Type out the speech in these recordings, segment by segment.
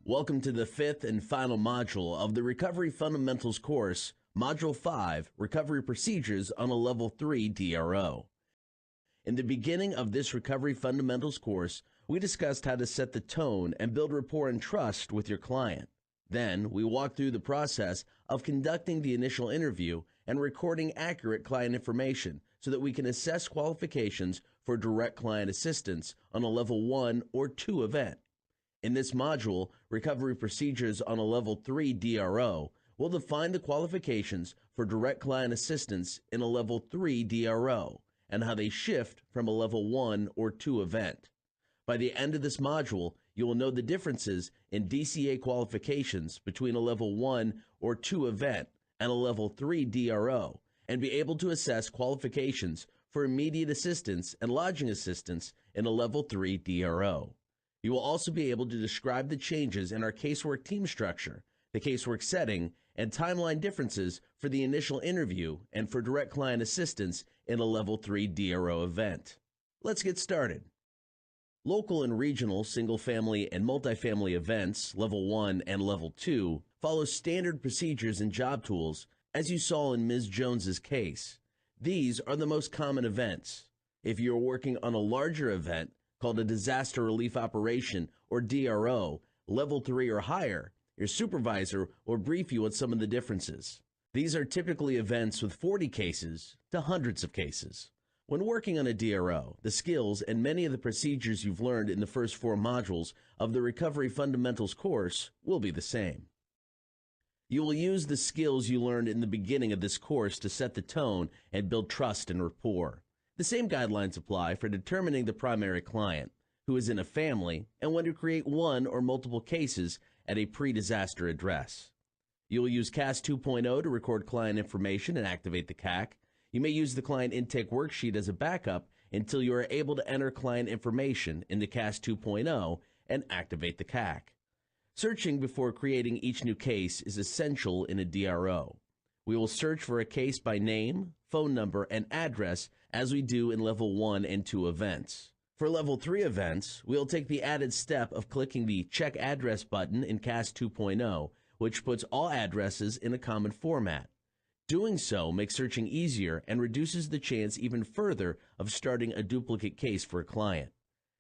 Welcome to the fifth and final module of the Recovery Fundamentals course, Module 5, Recovery Procedures on a Level 3 DRO. In the beginning of this Recovery Fundamentals course, we discussed how to set the tone and build rapport and trust with your client. Then, we walked through the process of conducting the initial interview and recording accurate client information so that we can assess qualifications for direct client assistance on a Level 1 or 2 event. In this module, Recovery Procedures on a Level 3 DRO, we'll define the qualifications for direct client assistance in a Level 3 DRO and how they shift from a Level 1 or 2 event. By the end of this module, you will know the differences in DCA qualifications between a Level 1 or 2 event and a Level 3 DRO and be able to assess qualifications for immediate assistance and lodging assistance in a Level 3 DRO. You will also be able to describe the changes in our casework team structure, the casework setting, and timeline differences for the initial interview and for direct client assistance in a Level 3 DRO event. Let's get started. Local and regional single-family and multifamily events, Level 1 and Level 2, follow standard procedures and job tools, as you saw in Ms. Jones's case. These are the most common events. If you are working on a larger event, called a Disaster Relief Operation or DRO, Level 3 or higher, your supervisor will brief you on some of the differences. These are typically events with 40 cases to hundreds of cases. When working on a DRO, the skills and many of the procedures you've learned in the first 4 modules of the Recovery Fundamentals course will be the same. You will use the skills you learned in the beginning of this course to set the tone and build trust and rapport. The same guidelines apply for determining the primary client, who is in a family, and when to create one or multiple cases at a pre-disaster address. You will use CAS 2.0 to record client information and activate the CAC. You may use the client intake worksheet as a backup until you are able to enter client information into CAS 2.0 and activate the CAC. Searching before creating each new case is essential in a DRO. We will search for a case by name, phone number, and address as we do in Level 1 and 2 events. For Level 3 events, we'll take the added step of clicking the Check Address button in CAS 2.0, which puts all addresses in a common format. Doing so makes searching easier and reduces the chance even further of starting a duplicate case for a client.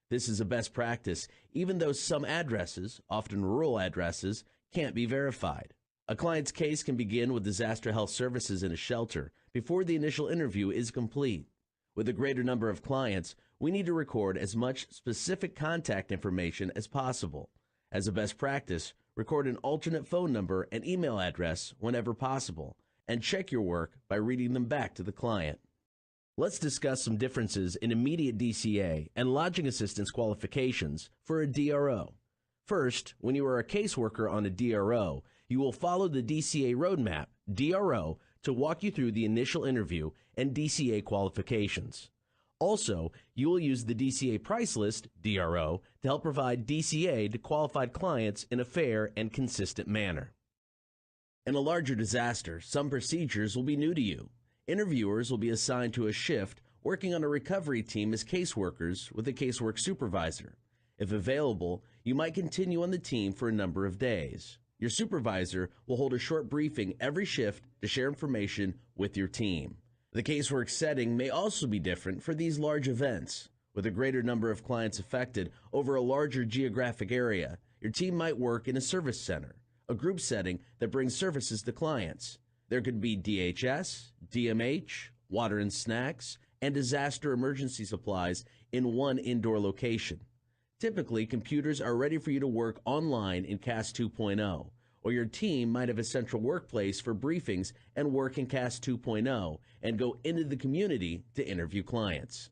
This is a best practice, even though some addresses, often rural addresses, can't be verified. A client's case can begin with disaster health services in a shelter before the initial interview is complete. With a greater number of clients, we need to record as much specific contact information as possible. As a best practice, record an alternate phone number and email address whenever possible, and check your work by reading them back to the client. Let's discuss some differences in immediate DCA and lodging assistance qualifications for a DRO. First, when you are a caseworker on a DRO, you will follow the DCA roadmap, DRO, to walk you through the initial interview and DCA qualifications. Also, you will use the DCA price list, DRO, to help provide DCA to qualified clients in a fair and consistent manner. In a larger disaster, some procedures will be new to you. Interviewers will be assigned to a shift working on a recovery team as caseworkers with a casework supervisor. If available, you might continue on the team for a number of days. Your supervisor will hold a short briefing every shift to share information with your team. The casework setting may also be different for these large events. With a greater number of clients affected over a larger geographic area, your team might work in a service center, a group setting that brings services to clients. There could be DHS, DMH, water and snacks, and disaster emergency supplies in one indoor location. Typically, computers are ready for you to work online in CAS 2.0, or your team might have a central workplace for briefings and work in CAS 2.0 and go into the community to interview clients.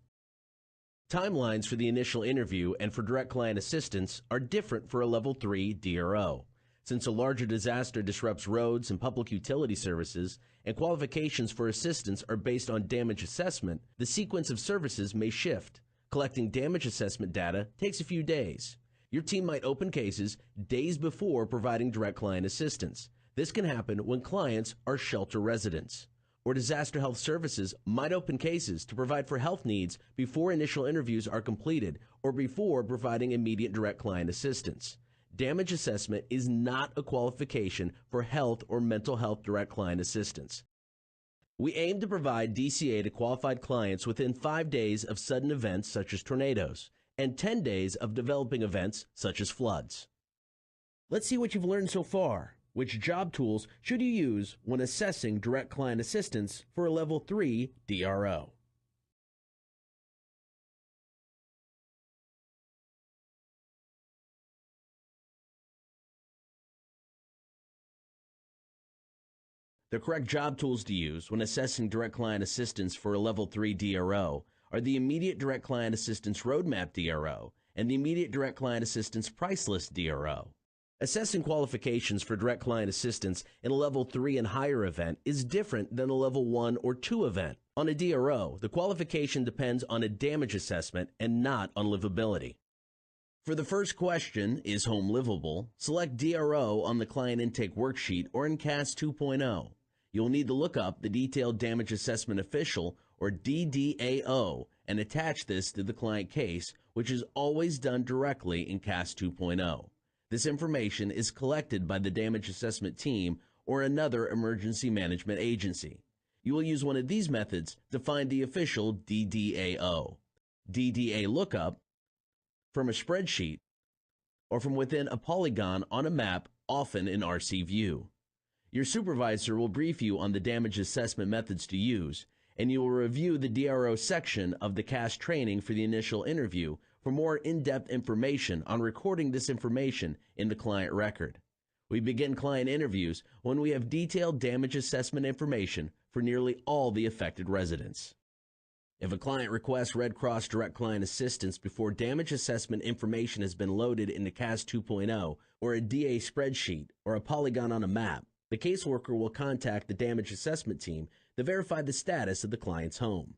Timelines for the initial interview and for direct client assistance are different for a Level 3 DRO. Since a larger disaster disrupts roads and public utility services, and qualifications for assistance are based on damage assessment, the sequence of services may shift. Collecting damage assessment data takes a few days. Your team might open cases days before providing direct client assistance. This can happen when clients are shelter residents. Or disaster health services might open cases to provide for health needs before initial interviews are completed or before providing immediate direct client assistance. damage assessment is not a qualification for health or mental health direct client assistance. We aim to provide DCA to qualified clients within 5 days of sudden events such as tornadoes and 10 days of developing events such as floods. Let's see what you've learned so far. Which job tools should you use when assessing direct client assistance for a Level 3 DRO? The correct job tools to use when assessing direct client assistance for a Level 3 DRO are the Immediate Direct Client Assistance Roadmap DRO and the Immediate Direct Client Assistance Price List DRO. Assessing qualifications for direct client assistance in a Level 3 and higher event is different than a Level 1 or 2 event. On a DRO, the qualification depends on a damage assessment and not on livability. For the first question, is home livable? Select DRO on the Client Intake Worksheet or in CAS 2.0. You'll need to look up the Detailed Damage Assessment Official, or DDAO, and attach this to the client case, which is always done directly in CAS 2.0. This information is collected by the Damage Assessment Team or another emergency management agency. You will use one of these methods to find the official DDAO. DDA lookup from a spreadsheet or from within a polygon on a map, often in RC View. Your supervisor will brief you on the damage assessment methods to use, and you will review the DRO section of the CAS training for the initial interview for more in-depth information on recording this information in the client record. We begin client interviews when we have detailed damage assessment information for nearly all the affected residents. If a client requests Red Cross Direct Client Assistance before damage assessment information has been loaded into CAS 2.0 or a DA spreadsheet or a polygon on a map, the caseworker will contact the damage assessment team to verify the status of the client's home.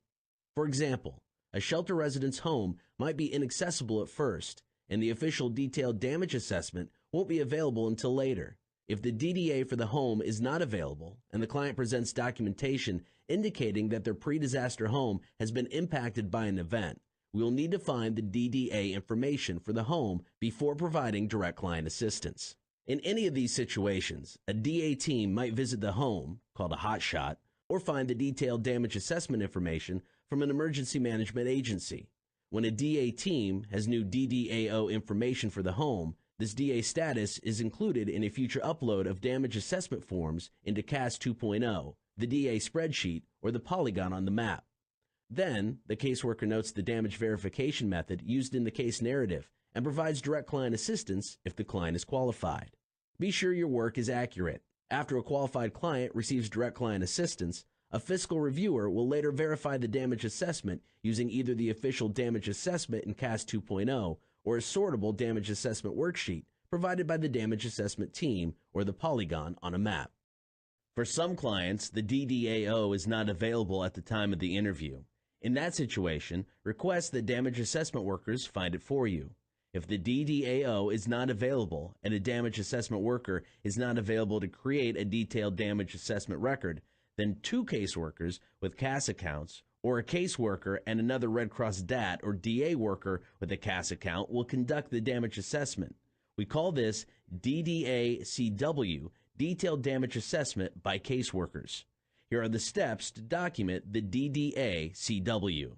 For example, a shelter resident's home might be inaccessible at first, and the official detailed damage assessment won't be available until later. If the DDA for the home is not available and the client presents documentation indicating that their pre-disaster home has been impacted by an event, we will need to find the DDA information for the home before providing direct client assistance. In any of these situations, a DA team might visit the home, called a hotshot, or find the detailed damage assessment information from an emergency management agency. When a DA team has new DDAO information for the home, this DA status is included in a future upload of damage assessment forms into CAS 2.0, the DA spreadsheet, or the polygon on the map. Then, the caseworker notes the damage verification method used in the case narrative and provides direct client assistance if the client is qualified. Be sure your work is accurate. After a qualified client receives direct client assistance, a fiscal reviewer will later verify the damage assessment using either the official damage assessment in CAS 2.0 or a sortable damage assessment worksheet provided by the damage assessment team or the polygon on a map. For some clients, the DDAO is not available at the time of the interview. In that situation, request that damage assessment workers find it for you. If the DDAO is not available and a damage assessment worker is not available to create a detailed damage assessment record, then 2 caseworkers with CAS accounts or a caseworker and another Red Cross DAT or DA worker with a CAS account will conduct the damage assessment. We call this DDA-CW, Detailed Damage Assessment by Caseworkers. Here are the steps to document the DDA-CW.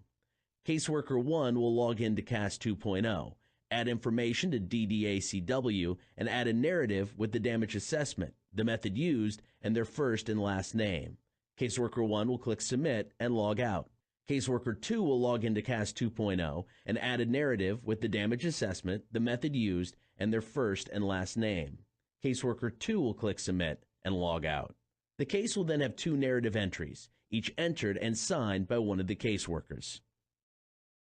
Caseworker 1 will log into CAS 2.0. Add information to DDA-CW, and add a narrative with the damage assessment, the method used, and their first and last name. Caseworker 1 will click Submit and log out. Caseworker 2 will log into CAS 2.0 and add a narrative with the damage assessment, the method used, and their first and last name. Caseworker 2 will click Submit and log out. The case will then have 2 narrative entries, each entered and signed by one of the caseworkers.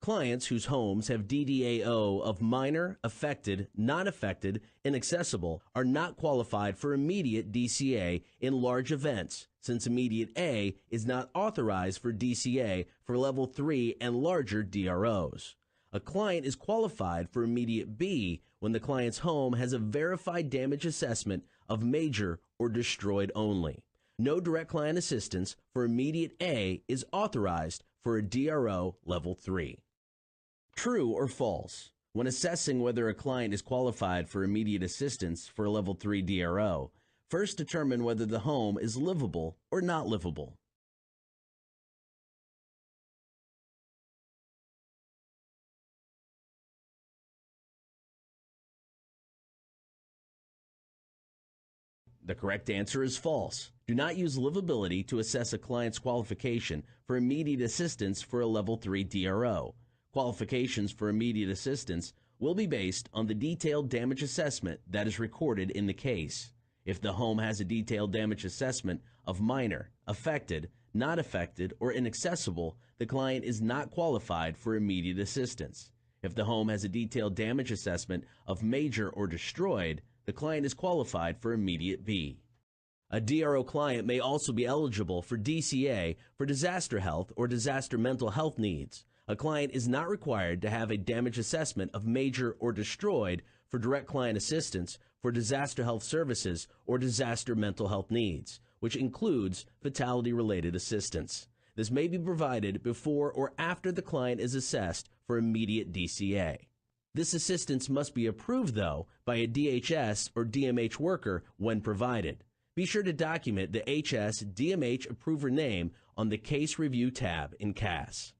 Clients whose homes have DDAO of minor, affected, not affected, inaccessible are not qualified for immediate DCA in large events, since immediate A is not authorized for DCA for Level 3 and larger DROs. A client is qualified for immediate B when the client's home has a verified damage assessment of major or destroyed only. No direct client assistance for immediate A is authorized for a DRO Level 3. True or false? When assessing whether a client is qualified for immediate assistance for a Level 3 DRO, first determine whether the home is livable or not livable. The correct answer is false. Do not use livability to assess a client's qualification for immediate assistance for a Level 3 DRO. Qualifications for immediate assistance will be based on the detailed damage assessment that is recorded in the case. If the home has a detailed damage assessment of minor, affected, not affected, or inaccessible, the client is not qualified for immediate assistance. If the home has a detailed damage assessment of major or destroyed, the client is qualified for immediate B. A DRO client may also be eligible for DCA for disaster health or disaster mental health needs. A client is not required to have a damage assessment of major or destroyed for direct client assistance for disaster health services or disaster mental health needs, which includes fatality-related assistance. This may be provided before or after the client is assessed for immediate DCA. This assistance must be approved, though, by a DHS or DMH worker when provided. Be sure to document the HS DMH approver name on the Case Review tab in CAS.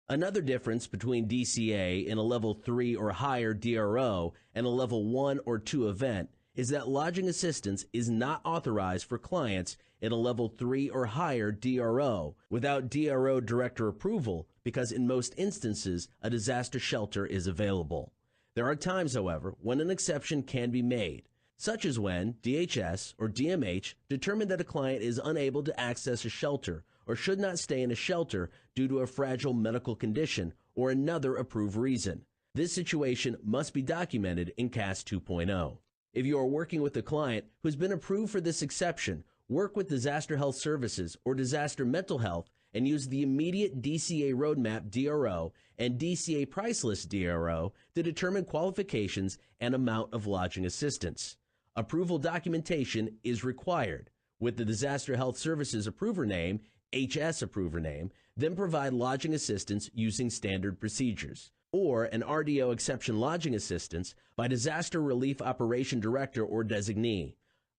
Another difference between DCA in a Level 3 or higher DRO and a Level 1 or 2 event is that lodging assistance is not authorized for clients in a Level 3 or higher DRO without DRO director approval, because in most instances a disaster shelter is available. There are times, however, when an exception can be made, such as when DHS or DMH determine that a client is unable to access a shelter or should not stay in a shelter due to a fragile medical condition or another approved reason. This situation must be documented in CAS 2.0. If you are working with a client who has been approved for this exception, work with Disaster Health Services or Disaster Mental Health and use the immediate DCA Roadmap DRO and DCA Price List DRO to determine qualifications and amount of lodging assistance. Approval documentation is required with the Disaster Health Services approver name, HS approver name, then provide lodging assistance using standard procedures, or an RDO exception lodging assistance by Disaster Relief Operation Director or designee.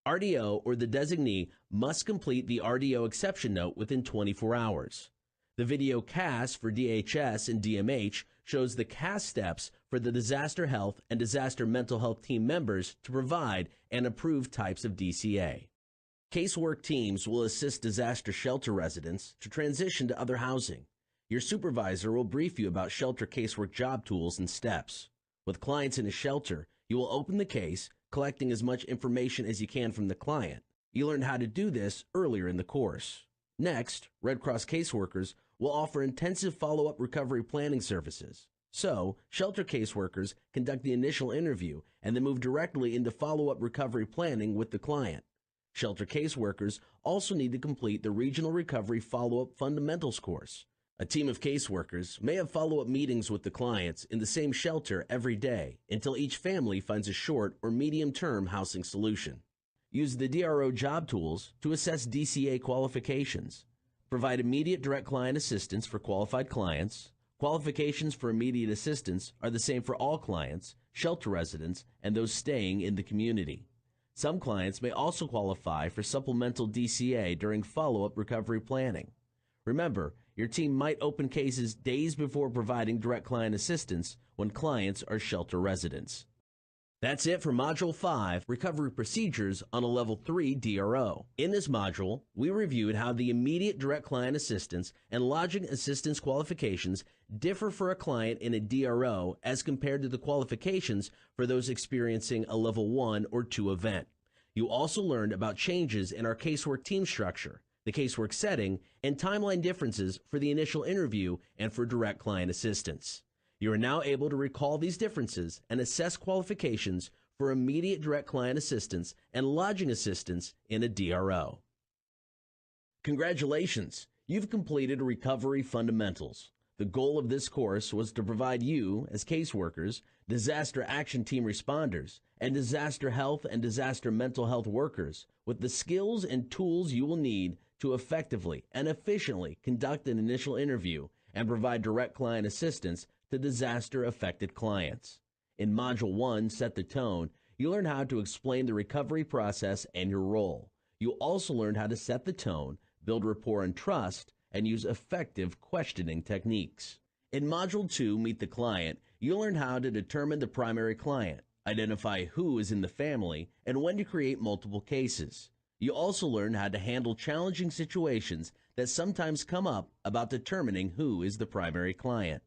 RDO or the designee must complete the RDO exception note within 24 hours. The video CAS for DHS and DMH shows the CAS steps for the disaster health and disaster mental health team members to provide and approve types of DCA. Casework teams will assist disaster shelter residents to transition to other housing. Your supervisor will brief you about shelter casework job tools and steps. With clients in a shelter, you will open the case, collecting as much information as you can from the client. You learn how to do this earlier in the course. Next, Red Cross caseworkers will offer intensive follow-up recovery planning services. So, shelter caseworkers conduct the initial interview and then move directly into follow-up recovery planning with the client. Shelter caseworkers also need to complete the Regional Recovery Follow-Up Fundamentals course. A team of caseworkers may have follow-up meetings with the clients in the same shelter every day until each family finds a short or medium-term housing solution. Use the DRO job tools to assess DCA qualifications. Provide immediate direct client assistance for qualified clients. Qualifications for immediate assistance are the same for all clients, shelter residents, and those staying in the community. Some clients may also qualify for supplemental DCA during follow-up recovery planning. Remember, your team might open cases days before providing direct client assistance when clients are shelter residents. That's it for Module 5, Recovery Procedures on a Level 3 DRO. In this module, we reviewed how the immediate direct client assistance and lodging assistance qualifications differ for a client in a DRO as compared to the qualifications for those experiencing a Level 1 or 2 event. You also learned about changes in our casework team structure, the casework setting, and timeline differences for the initial interview and for direct client assistance. You are now able to recall these differences and assess qualifications for immediate direct client assistance and lodging assistance in a DRO. Congratulations! You've completed Recovery Fundamentals. The goal of this course was to provide you, as caseworkers, disaster action team responders, and disaster health and disaster mental health workers with the skills and tools you will need to effectively and efficiently conduct an initial interview and provide direct client assistance to disaster-affected clients. In Module 1, Set the Tone, you learn how to explain the recovery process and your role. You also learn how to set the tone, build rapport and trust, and use effective questioning techniques. In Module 2, Meet the Client, you learn how to determine the primary client, identify who is in the family, and when to create multiple cases. You also learn how to handle challenging situations that sometimes come up about determining who is the primary client.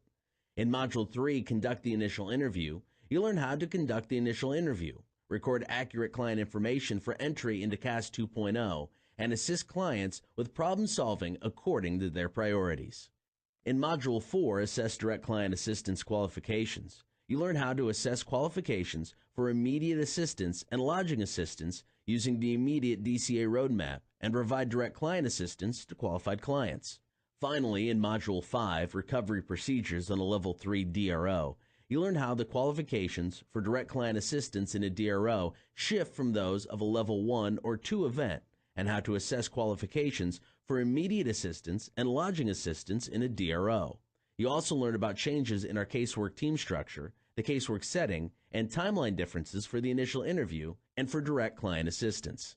In Module 3, Conduct the Initial Interview, you learn how to conduct the initial interview, record accurate client information for entry into CAS 2.0, and assist clients with problem solving according to their priorities. In Module 4, Assess Direct Client Assistance Qualifications, you learn how to assess qualifications for immediate assistance and lodging assistance using the immediate DCA roadmap and provide direct client assistance to qualified clients. Finally, in Module 5, Recovery Procedures on a Level 3 DRO, you learn how the qualifications for direct client assistance in a DRO shift from those of a Level 1 or 2 event, and how to assess qualifications for immediate assistance and lodging assistance in a DRO. You also learn about changes in our casework team structure, the casework setting, and timeline differences for the initial interview and for direct client assistance.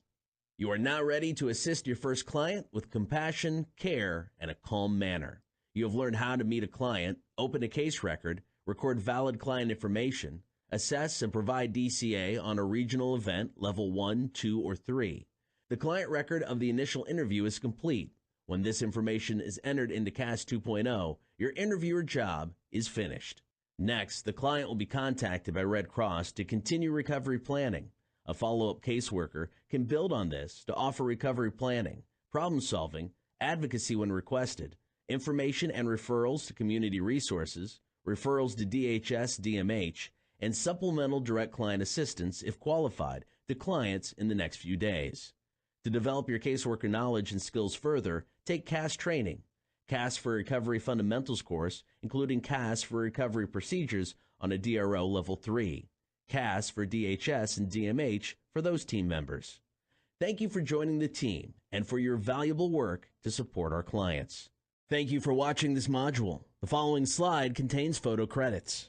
You are now ready to assist your first client with compassion, care, and a calm manner. You have learned how to meet a client, open a case record, record valid client information, assess and provide DCA on a regional event, level 1, 2, or 3. The client record of the initial interview is complete. When this information is entered into CAS 2.0, your interviewer job is finished. Next, the client will be contacted by Red Cross to continue recovery planning. A follow-up caseworker can build on this to offer recovery planning, problem solving, advocacy when requested, information and referrals to community resources, referrals to DHS, DMH, and supplemental direct client assistance, if qualified, to clients in the next few days. To develop your caseworker knowledge and skills further, take CAS training. CAS for Recovery Fundamentals course, including CAS for Recovery Procedures on a DRO Level 3. CAS for DHS and DMH for those team members. Thank you for joining the team and for your valuable work to support our clients. Thank you for watching this module. The following slide contains photo credits.